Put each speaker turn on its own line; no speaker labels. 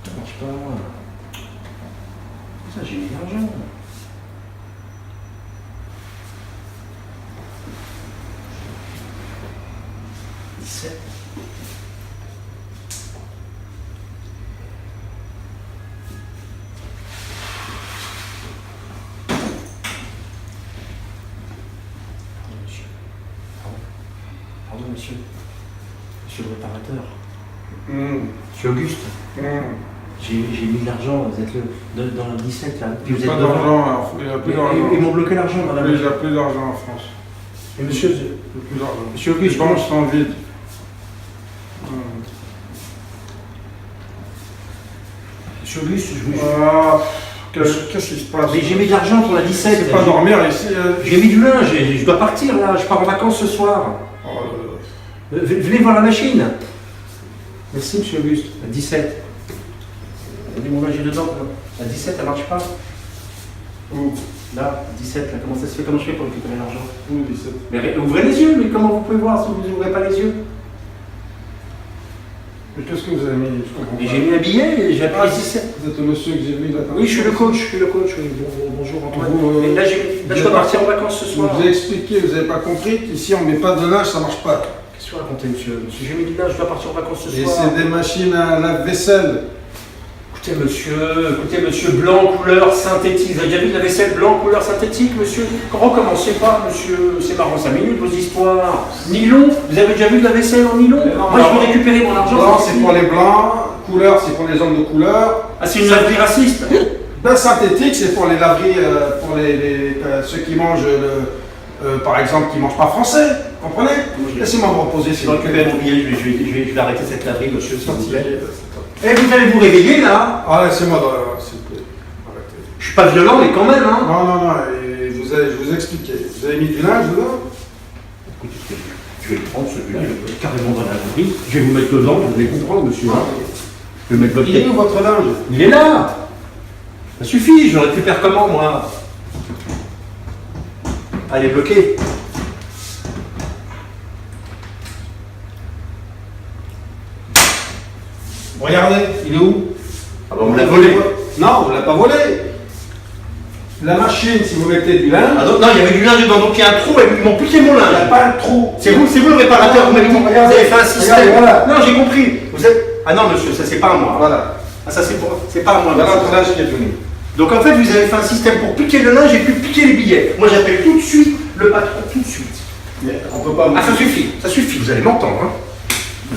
Ça marche pas. Ça, j'ai mis de l'argent. 17. Monsieur. Pardon, monsieur. Monsieur le réparateur. Monsieur Auguste. J'ai mis de l'argent, vous êtes dans le 17 là. Puis vous êtes
Pas
devant.
d'argent, il n'y a plus d'argent.
Ils m'ont bloqué l'argent, madame.
Il n'y a plus d'argent en France.
Et monsieur,
Il n'y a plus d'argent.
monsieur
Les
Auguste,
banques sont vides.
monsieur Auguste, je vous
Qu'est-ce qui se passe?
mais j'ai mis de l'argent pour la 17.
C'est pas dormir ici.
J'ai mis du linge, je dois partir là, je pars en vacances ce soir.
Oh,
Venez voir la machine. Merci monsieur Auguste. La 17. Regardez mon linge est dedans. Là. La 17, elle marche pas.
Où?
Là, la 17, là, comment ça se fait? Comment je fais pour récupérer l'argent?
Où 17?
Mais ouvrez les yeux, mais comment vous pouvez voir si vous n'ouvrez pas les yeux?
Mais qu'est-ce que vous avez mis? Je comprends
Et
pas.
j'ai mis un billet et j'ai appuyé 17.
Vous êtes le monsieur que j'ai vu là.
Oui, je suis le coach, oui. Bonjour Antoine.
Vous,
Et là, je dois partir en vacances ce
Je
soir.
vous ai expliqué, vous n'avez pas compris qu'ici on ne met pas de linge, ça ne marche pas.
Qu'est-ce que vous racontez, monsieur? Monsieur, j'ai mis du linge, je dois partir en vacances ce
Et
soir.
c'est des machines à lave-vaisselle.
Écoutez, monsieur, blanc, couleur synthétique. Vous avez déjà vu de la vaisselle blanc, couleur synthétique, monsieur? Recommencez pas, monsieur. C'est marrant, 5 minutes, vos histoires. Nylon, vous avez déjà vu de la vaisselle en nylon?
Mais non,
moi, je veux récupérer mon argent.
Blanc, c'est pour les blancs. Couleur, c'est pour les hommes de couleur.
Ah, c'est une laverie raciste?
Ben, synthétique, c'est pour les laveries, pour ceux qui mangent, par exemple, qui ne mangent pas français. Comprenez? Laissez-moi vous reposer.
Je vais récupérer mon billet, je vais arrêter cette laverie, monsieur, s'il vous plaît. Et vous allez vous réveiller, là?
Ah, laissez-moi, s'il vous plaît. Arrêtez.
Je suis pas violent, mais quand même, hein?
Non, et je vous ai expliqué. Vous avez mis du linge dedans?
Écoutez, je vais le prendre, celui-là, je vais le mettre carrément dans la laverie. Je vais vous mettre dedans, vous allez comprendre, monsieur. Hein? Je vais mettre votre
Il est où votre linge?
Il est là! Ça suffit, je le récupère comment, moi? Ah, il est bloqué.
Regardez, il est où?
Ah bah, on l'a volé.
Non, on l'a pas volé. La machine, si vous mettez du linge,
Ah non, il y avait du linge dedans, donc il y a un trou, et ils m'ont piqué mon
il n'y a
linge.
pas un trou.
C'est vous le réparateur, vous m'avez dit, vous
Regardez,
avez fait un système.
regardez, voilà.
Non, j'ai compris. Vous êtes... Ah non, monsieur, ça c'est pas à moi.
Voilà.
Ah, ça c'est pas à moi.
Voilà
monsieur.
votre linge qui est venu.
Donc en fait, vous avez fait un système pour piquer le linge et puis piquer les billets. Moi, j'appelle tout de suite le patron, tout de suite.
Mais on peut pas.
Ah, ça suffit, vous allez m'entendre. Hein.